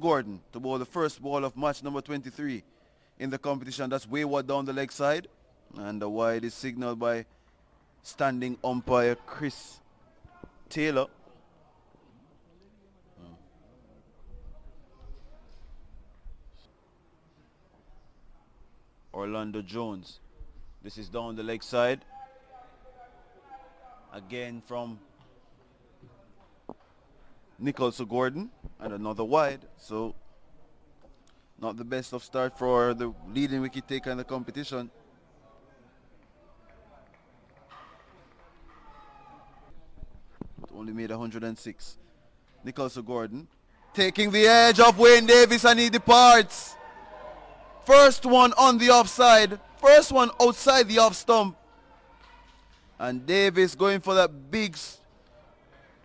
Gordon to bowl the first ball of match number 23 in the competition. That's wayward down the leg side. And the wide is signaled by standing umpire Chris Taylor. Orlando Jones. This is down the leg side. Again from Nichols to Gordon, and another wide. So not the best of start for the leading wicket taker in the competition. Only made 106. Nichols to Gordon, taking the edge of Wayne Davis, and he departs. First one on the offside. First one outside the off stump. And Davis going for that big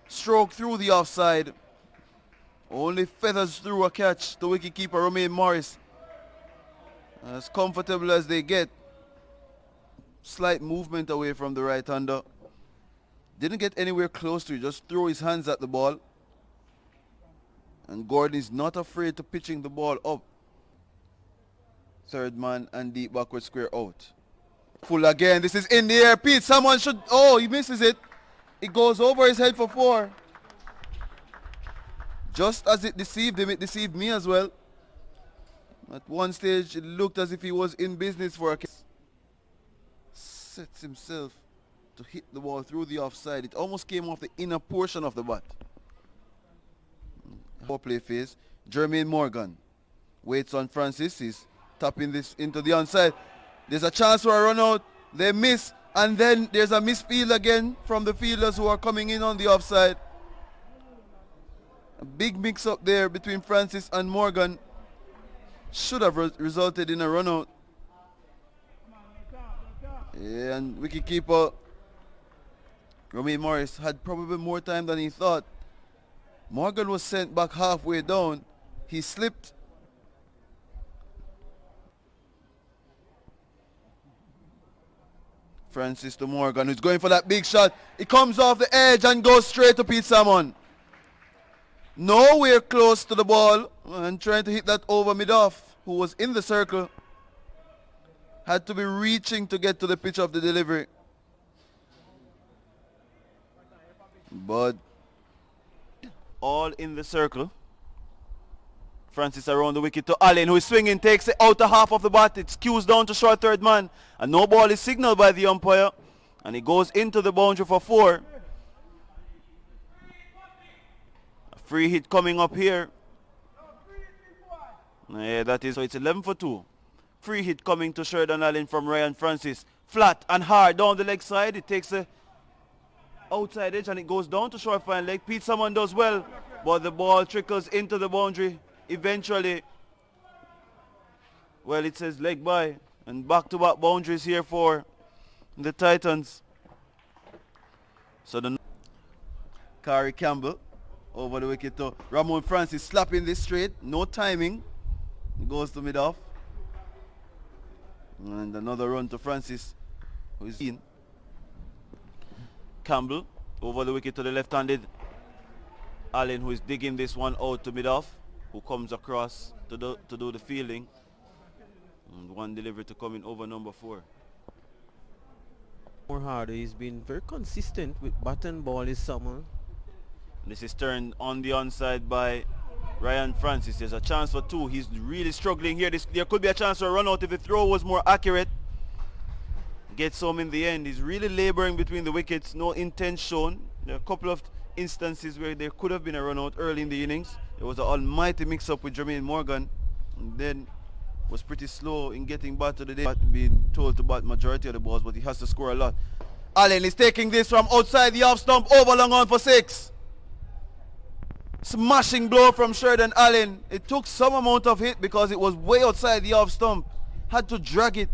stroke through the offside. Only feathers through a catch to wicketkeeper Romaine Morris. As comfortable as they get. Slight movement away from the right-hander. Didn't get anywhere close to it, just threw his hands at the ball. And Gordon is not afraid to pitching the ball up. Third man and deep backward square out. Full again. This is in the air. Pete, someone should... Oh, he misses it. It goes over his head for 4. Just as it deceived him, it deceived me as well. At one stage, it looked as if he was in business for a case. Sets himself to hit the ball through the offside. It almost came off the inner portion of the bat. Poor play phase. Jermaine Morgan waits on Francis. He's tapping this into the onside. There's a chance for a run out. They miss. And then there's a misfield again from the fielders who are coming in on the offside. A big mix up there between Francis and Morgan. Should have resulted in a run out. Yeah, and wicketkeeper Romaine Morris had probably more time than he thought. Morgan was sent back halfway down. He slipped. Francis to Morgan, who's going for that big shot. It comes off the edge and goes straight to Pete Salmon. Nowhere close to the ball and trying to hit that over mid-off, who was in the circle. Had to be reaching to get to the pitch of the delivery. But all in the circle. Francis around the wicket to Allen, who is swinging, takes it outer half of the bat. It skews down to short third man. And no ball is signaled by the umpire. And he goes into the boundary for 4. A free hit coming up here. Yeah, that is, so it's 11 for 2. Free hit coming to Sheridan Allen from Ryan Francis. Flat and hard down the leg side. It takes the outside edge and it goes down to short fine leg. Pete Salmon does well, but the ball trickles into the boundary. Eventually, well, it says leg by, and back-to-back boundaries here for the Titans. So the Kari Campbell over the wicket to Ramon Francis, slapping this straight, no timing. It goes to mid-off. And another run to Francis, who is in. Campbell over the wicket to the left-handed Allen, who is digging this one out to mid-off, who comes across to do the fielding. And one delivery to come in over number 4. More harder. He's been very consistent with bat and ball this summer. This is turned on the onside by Ryan Francis. There's a chance for 2. He's really struggling here. There could be a chance for a run out if the throw was more accurate. Gets home in the end. He's really laboring between the wickets. No intent shown. There are a couple of instances where there could have been a run out early in the innings. There was an almighty mix-up with Jermaine Morgan, and then was pretty slow in getting back to the day, being told to bat majority of the balls, but he has to score a lot. Allen is taking this from outside the off stump, over long on for 6. Smashing blow from Sheridan Allen. It took some amount of hit because it was way outside the off stump. Had to drag it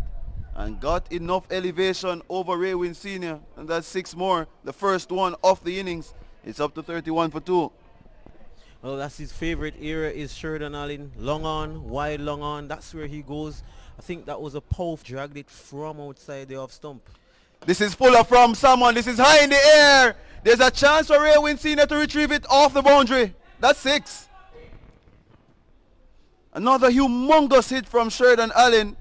and got enough elevation over Raywin Sr. And that's 6 more. The first one of the innings. It's up to 31 for 2. Well, that's his favorite area is Sheridan Allen. Long on, wide long on. That's where he goes. I think that was a powerful. Dragged it from outside the off stump. This is fuller from someone. This is high in the air. There's a chance for Raywin Sr. to retrieve it off the boundary. That's 6. Another humongous hit from Sheridan Allen.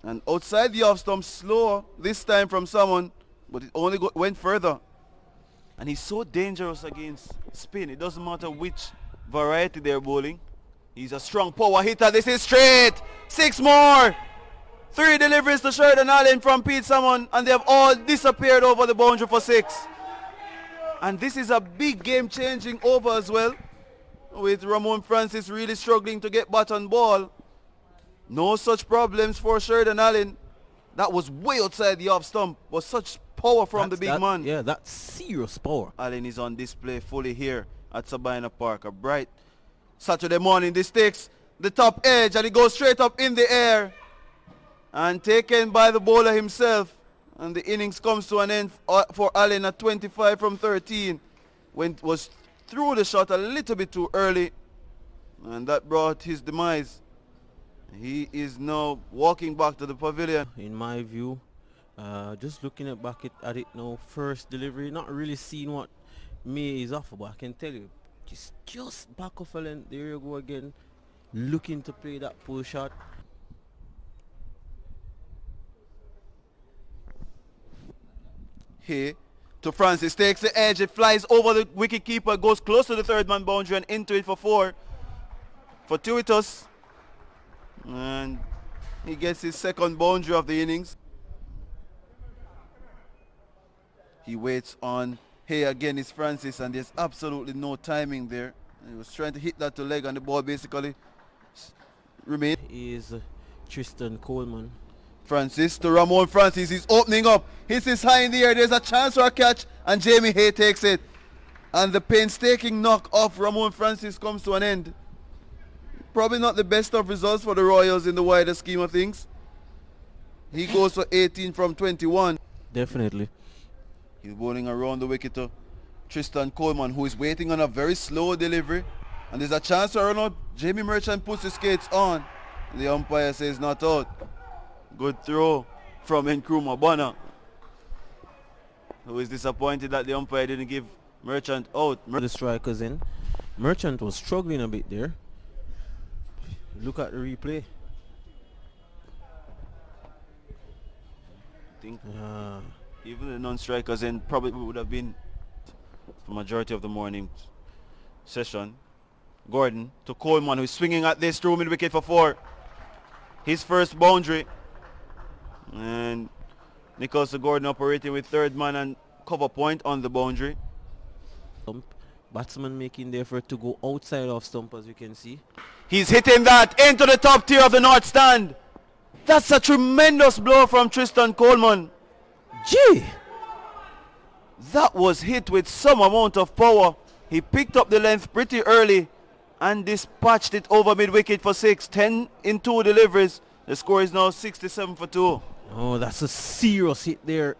And outside the off stump, slower this time from someone, but it only went further. And he's so dangerous against spin. It doesn't matter which variety they're bowling. He's a strong power hitter. This is straight. 6 more. 3 deliveries to Sheridan Allen from Pete Salmon, and they have all disappeared over the boundary for 6. And this is a big game-changing over as well, with Romaine Francis really struggling to get bat on ball. No such problems for Sheridan Allen. That was way outside the off stump, but such power from the big man. Yeah, that's serious power. Allen is on display fully here at Sabina Park. A bright Saturday morning. This takes the top edge and it goes straight up in the air and taken by the bowler himself. And the innings comes to an end for Allen at 25 from 13. Was through the shot a little bit too early, and that brought his demise. He is now walking back to the pavilion. In my view, just looking back at it now, first delivery, not really seeing what May is offer, but I can tell you, just back of a length. There you go again, looking to play that pull shot. Here to Francis, takes the edge, it flies over the wicket keeper, goes close to the third man boundary and into it for 4. Fortuitous. And he gets his second boundary of the innings. He waits on. Hey, again is Francis, and there's absolutely no timing there. He was trying to hit that to leg and the ball basically remained. Is Tristan Coleman. Francis to Romaine Francis. He's opening up. Hits his high in the air. There's a chance for a catch, and Jamie Hay takes it. And the painstaking knock off Romaine Francis comes to an end. Probably not the best of results for the Royals in the wider scheme of things. He goes for 18 from 21. Definitely. He's bowling around the wicket to Tristan Coleman, who is waiting on a very slow delivery. And there's a chance to run out. Jamie Merchant puts his skates on. The umpire says not out. Good throw from Nkrumah Bonner, who is disappointed that the umpire didn't give Merchant out. The strikers in. Merchant was struggling a bit there. Look at the replay. I think even the non-strikers in probably would have been the majority of the morning session. Gordon to Coleman, who's swinging at this through mid-wicket for 4. His first boundary. And Nicholas Gordon operating with third man and cover point on the boundary. Batsman making the effort to go outside off stump, as you can see. He's hitting that into the top tier of the north stand. That's a tremendous blow from Tristan Coleman. Gee! That was hit with some amount of power. He picked up the length pretty early and dispatched it over mid-wicket for 6. 10 in 2 deliveries. The score is now 67 for 2. Oh, that's a serious hit there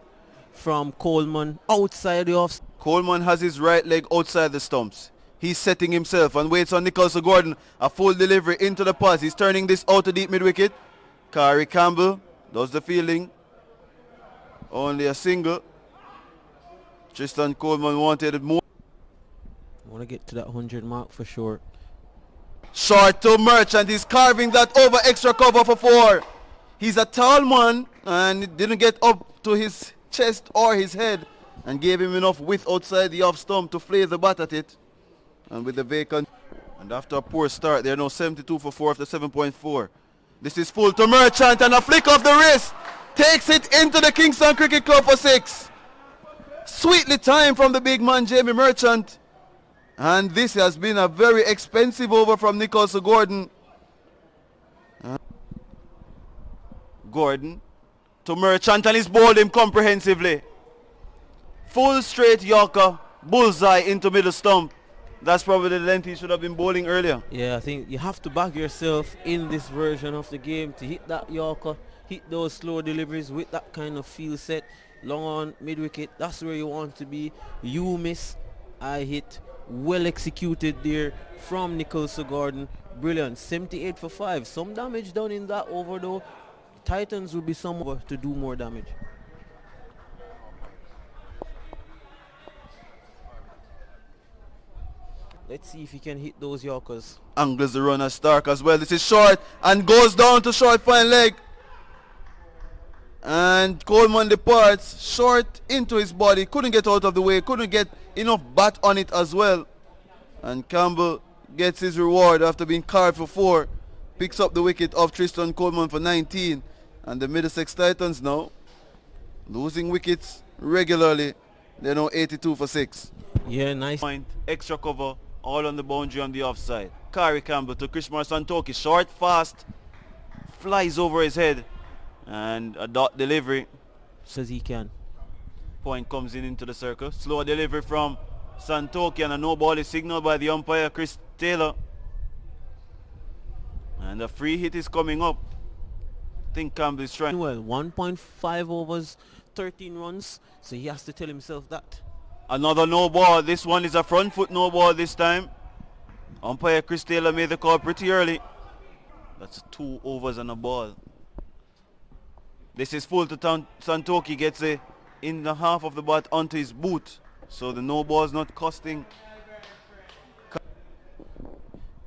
from Coleman outside the off. Coleman has his right leg outside the stumps. He's setting himself and waits on Nicholas Gordon. A full delivery into the pass. He's turning this out to deep mid-wicket. Kari Campbell does the fielding. Only a single. Tristan Coleman wanted more. I want to get to that 100 mark for sure. Short to Merchant. He's carving that over extra cover for 4. He's a tall man and it didn't get up to his chest or his head and gave him enough width outside the off stump to flay the bat at it. And with the vacant, and after a poor start, they're now 72 for 4 after 7.4. This is full to Merchant and a flick of the wrist takes it into the Kingston Cricket Club for 6. Sweetly timed from the big man Jamie Merchant. And this has been a very expensive over from Nicholas Gordon. Gordon to Merchant and he's bowled him comprehensively. Full straight Yorker, bullseye into middle stump. That's probably the length he should have been bowling earlier. Yeah, I think you have to back yourself in this version of the game to hit that Yorker, hit those slow deliveries with that kind of field set. Long on, mid-wicket, that's where you want to be. You miss, I hit. Well executed there from Nicholas Gordon. Brilliant. 78 for 5. Some damage done in that over though. Titans will be somewhere to do more damage. Let's see if he can hit those Yorkers. Angles the runner Stark as well. This is short and goes down to short fine leg. And Coleman departs short into his body. Couldn't get out of the way. Couldn't get enough bat on it as well. And Campbell gets his reward after being carved for 4. Picks up the wicket of Tristan Coleman for 19. And the Middlesex Titans now losing wickets regularly. They're now 82 for 6. Yeah, nice. Point, extra cover, all on the boundary on the offside. Kari Campbell to Krishmar Santoki. Short, fast, flies over his head. And a dot delivery. Says he can. Point comes in into the circle. Slow delivery from Santoki and a no ball is signaled by the umpire Chris Taylor. And a free hit is coming up. I think Campbell is trying. Well, 1.5 overs, 13 runs. So he has to tell himself that. Another no ball. This one is a front foot no ball this time. Umpire Chris Taylor made the call pretty early. That's 2 overs and a ball. This is full to Santoki, gets a in the half of the bat onto his boot. So the no ball is not costing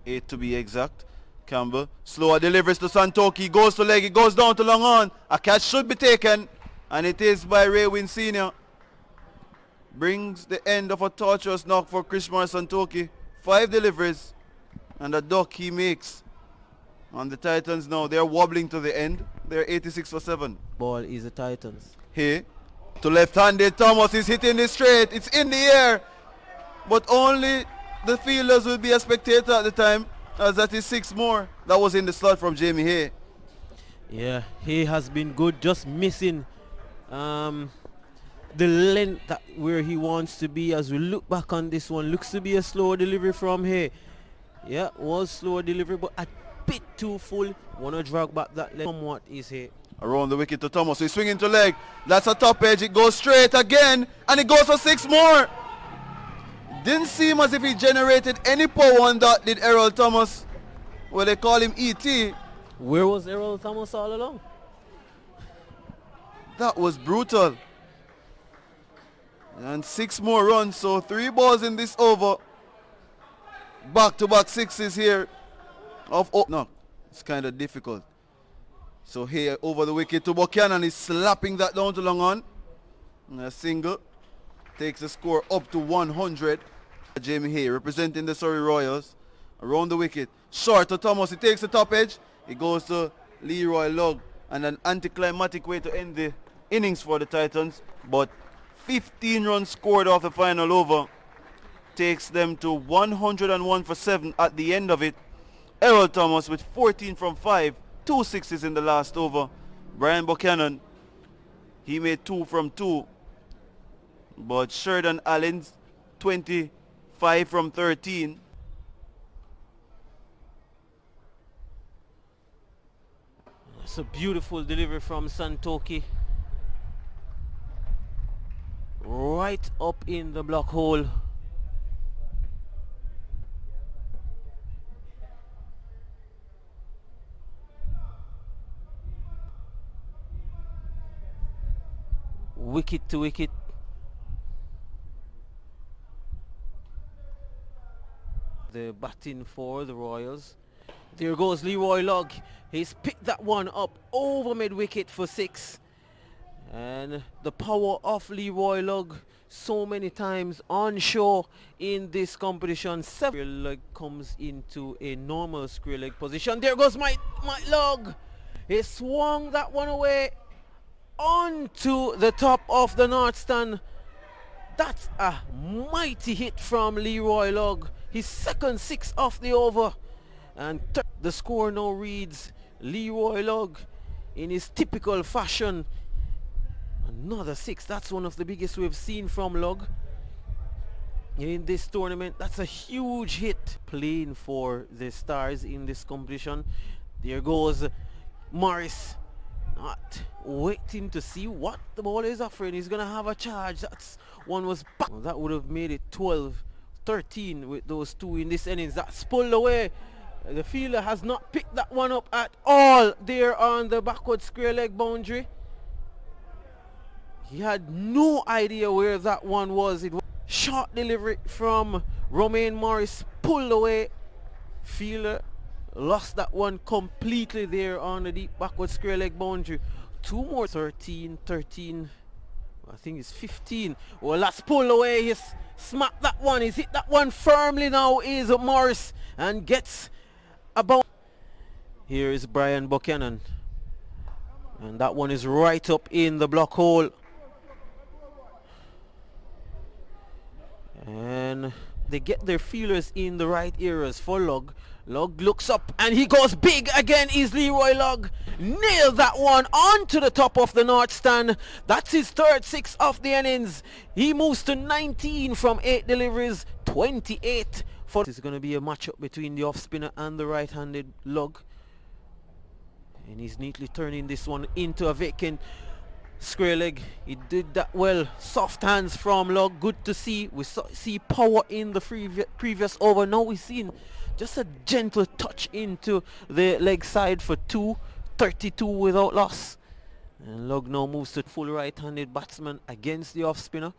8 to be exact. Campbell, slower delivers to Santoki, goes to leg, it goes down to long on. A catch should be taken, and it is by Ray Wynn Sr. Brings the end of a torturous knock for Krishmar Santoki. 5 deliveries, and a duck he makes. On the Titans now, they're wobbling to the end. They're 86 for 7. Ball is the Titans. Here, to left-handed Thomas is hitting this straight. It's in the air, but only the fielders will be a spectator at the time, as that is 6 more. That was in the slot from Jamie Hay. Yeah, Hay has been good, just missing the length that where he wants to be. As we look back on this one, looks to be a slow delivery from Hay. Yeah, was slow delivery, but a bit too full. Wanna drag back that leg somewhat is Hay. Around the wicket to Thomas, so he's swinging to leg. That's a top edge, it goes straight again, and it goes for 6 more. Didn't seem as if he generated any power on that, did Errol Thomas. Well, they call him E.T. Where was Errol Thomas all along? That was brutal. And 6 more runs, so 3 balls in this over. Back-to-back 6s here. No, it's kind of difficult. So here over the wicket to Buchanan, is slapping that down to long on. And a single takes the score up to 100. Jamie Hay representing the Surrey Royals. Around the wicket, short to Thomas, he takes the top edge. It goes to Leroy Lugg, and an anticlimactic way to end the innings for the Titans. But 15 runs scored off the final over takes them to 101 for 7 at the end of it. Errol Thomas with 14 from 5, 2 sixes in the last over. Brian Buchanan, he made 2 from 2. But Sheridan Allen, 25 from 13. It's a beautiful delivery from Santoki. Right up in the block hole. Wicket to wicket. The batting for the Royals. There goes Leroy Lugg. He's picked that one up over mid-wicket for 6. And the power of Leroy Lugg so many times on show in this competition. Square leg comes into a normal square leg position. There goes my Lugg. He swung that one away onto the top of the north stand. That's a mighty hit from Leroy Lugg. His second 6 off the over. And the score now reads Leroy Lugg in his typical fashion. Another 6. That's one of the biggest we've seen from Lugg in this tournament. That's a huge hit. Playing for the Stars in this competition. There goes Morris, not waiting to see what the ball is offering. He's gonna have a charge. That's one was back. Well, that would have made it 12-13 with those 2 in this innings. That's pulled away. The fielder has not picked that one up at all there on the backward square leg boundary. He had no idea where that one was. It was short delivery from Romaine Morris pulled away. Fielder lost that one completely there on the deep backward square leg boundary. Two more. 13, I think it's 15. Well, that's pulled away. He's smacked that one. He's hit that one firmly now, is Morris, and gets about. Here is Brian Buchanan, and that one is right up in the block hole. And they get their feelers in the right areas for Lug. Lug looks up and he goes big again. Is Leroy Lug. Nailed that one onto the top of the north stand. That's his third six of the innings. He moves to 19 from 8 deliveries, 28 for. This is going to be a matchup between the off spinner and the right-handed Lug. And he's neatly turning this one into a vacant square leg. He did that well. Soft hands from Lug. Good to see. We see power in the previous over. Now we've seen just a gentle touch into the leg side for 232 without loss. And Lug now moves to full right-handed batsman against the off spinner.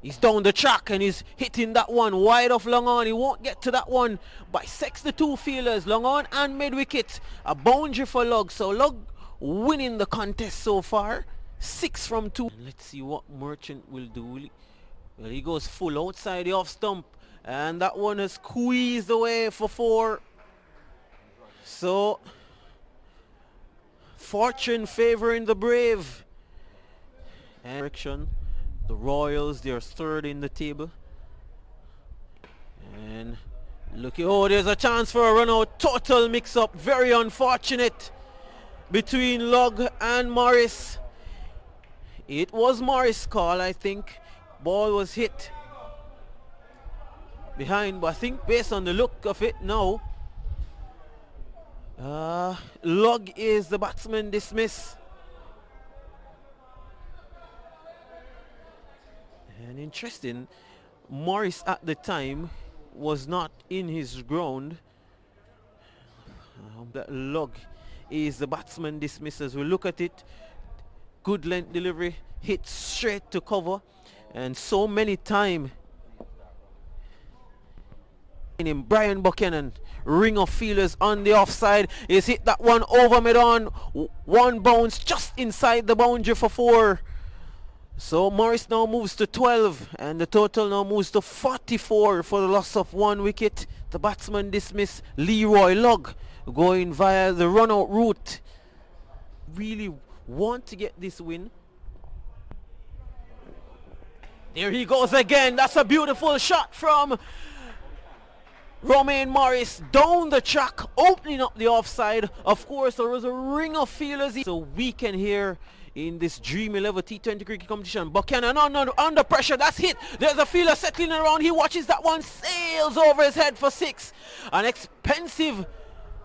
He's down the track and he's hitting that one wide off long on. He won't get to that one. Bisects the two fielders, long on and mid wicket. A boundary for Lug. So Lug winning the contest so far. 6 from 2. Let's see what Merchant will do. Well, he goes full outside the off stump, and that one is squeezed away for 4. So fortune favoring the brave. And direction, the Royals, they're third in the table. And look, oh, there's a chance for a run out. Total mix up, very unfortunate between Lug and Morris. It was Morris' call, I think. Ball was hit behind, but I think based on the look of it now, Lug is the batsman dismiss. And interesting, Morris at the time was not in his ground. That Lug is the batsman dismissed. As we look at it, good length delivery, hit straight to cover, and so many times in Brian Buchanan, ring of fielders on the offside, is hit that one over mid-on, one bounce just inside the boundary for 4. So Morris now moves to 12 and the total now moves to 44 for the loss of 1 wicket. The batsman dismissed. Leroy Lug going via the run-out route. Really want to get this win. There he goes again. That's a beautiful shot from Romaine Morris down the track, opening up the offside. Of course, there was a ring of fielders. So we can hear in this Dream 11 T20 cricket competition. Buchanan under pressure. That's hit. There's a fielder settling around. He watches that one, sails over his head for 6. An expensive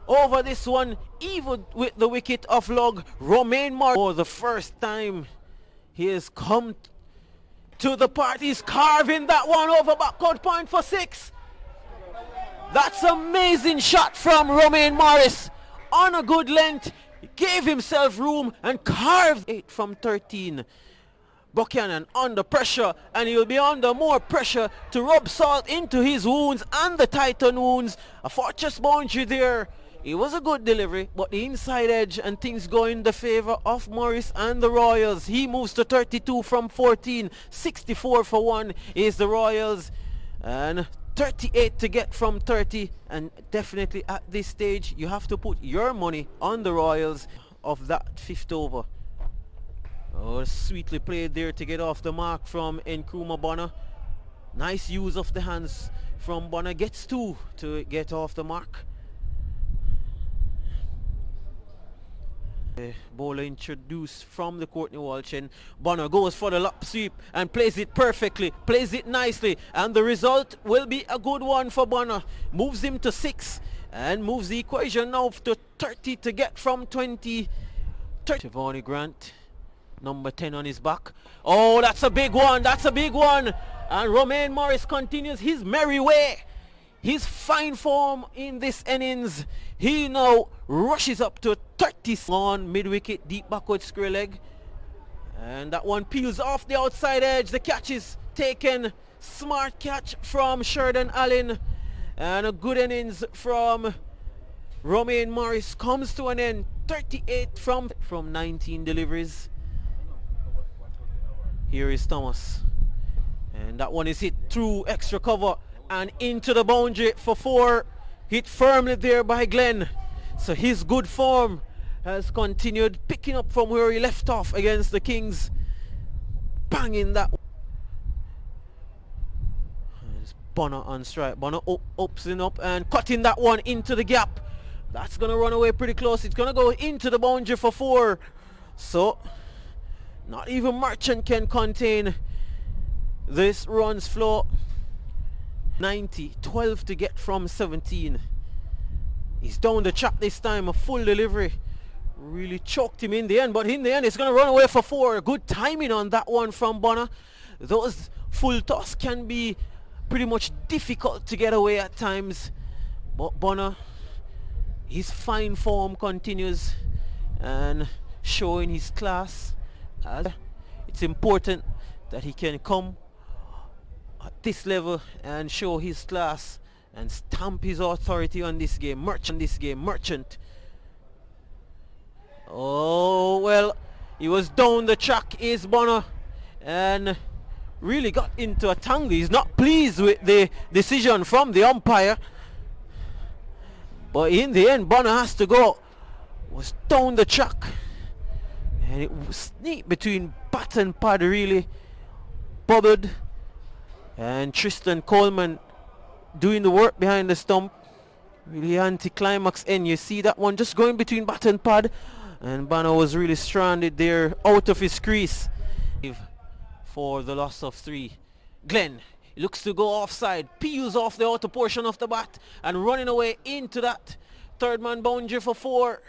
over this one, even with the wicket of Lug. Romaine Morris, for the first time he has come to the party, he's carving that one over backward point for 6. That's amazing shot from Romaine Morris on a good length. He gave himself room and carved 8 from 13. Buchanan under pressure, and he'll be under more pressure to rub salt into his wounds and the Titan wounds. A fortress boundary there. It was a good delivery, but the inside edge and things go in the favor of Morris and the Royals. He moves to 32 from 14. 64 for 1 is the Royals, and 38 to get from 30. And definitely at this stage you have to put your money on the Royals of that 5th over. Oh, sweetly played there to get off the mark from Nkrumah Bonner. Nice use of the hands from Bonner. Gets 2 to get off the mark. The bowler introduced from the Courtney Walsh, and Bonner goes for the lap sweep and plays it perfectly, plays it nicely, and the result will be a good one for Bonner. Moves him to 6 and moves the equation now to 30 to get from 20. Shivani Grant, number 10 on his back. Oh, that's a big one, that's a big one. And Romaine Morris continues his merry way. His fine form in this innings. He now rushes up to 30 on mid-wicket, deep backward square leg. And that one peels off the outside edge. The catch is taken Smart catch from Sheridan Allen, and a good innings from Romaine Morris comes to an end. 38 from 19 deliveries. Here is Thomas, and that one is hit through extra cover and into the boundary for 4. Hit firmly there by Glenn. So his good form has continued, picking up from where he left off against the Kings. Banging that. It's Bonner on strike. Bonner opening up and cutting that one into the gap. That's going to run away pretty close. It's going to go into the boundary for 4. So not even Merchant can contain this runs flow. 90, 12 to get from 17. He's down the track this time, a full delivery. Really choked him in the end, but in the end it's going to run away for 4. Good timing on that one from Bonner. Those full toss can be pretty much difficult to get away at times, but Bonner, his fine form continues and showing his class. It's important that he can come at this level and show his class and stamp his authority on this game. Merchant. Oh, well, he was down the track, is Bonner, and really got into a tangle. He's not pleased with the decision from the umpire, but in the end Bonner has to go. Was down the track, and it was neat between bat and pad, really bubbled, and Tristan Coleman doing the work behind the stump. Really anti-climax end. You see that one just going between bat and pad, and Bonner was really stranded there out of his crease for the loss of 3. Glenn looks to go offside, peels off the outer portion of the bat and running away into that third man boundary for 4.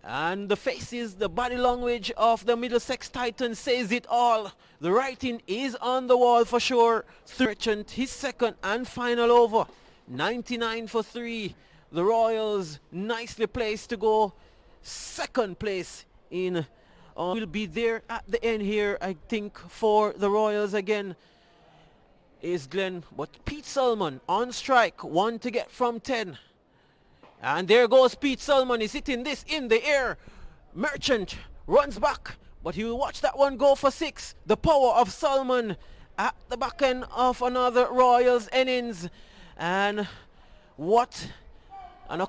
And the faces, the body language of the Middlesex Titans says it all. The writing is on the wall for sure. Merchant, his second and final over. 99 for 3. The Royals nicely placed to go second place in. Will be there at the end here, I think, for the Royals again is Glenn. But Pete Sulman on strike, 1 to get from 10. And there goes Pete Sulman. He's hitting this in the air. Merchant runs back, but he will watch that one go for 6. The power of Sulman at the back end of another Royals innings. And what an a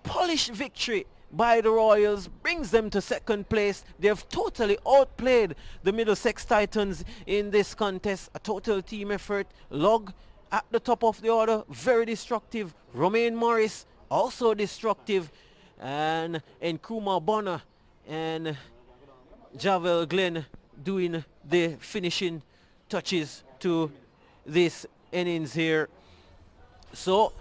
polished victory by the Royals brings them to second place. They have totally outplayed the Middlesex Titans in this contest. A total team effort. Log at the top of the order, very destructive. Romaine Morris also destructive, and Nkrumah Bonner and Javel Glenn doing the finishing touches to this innings here. So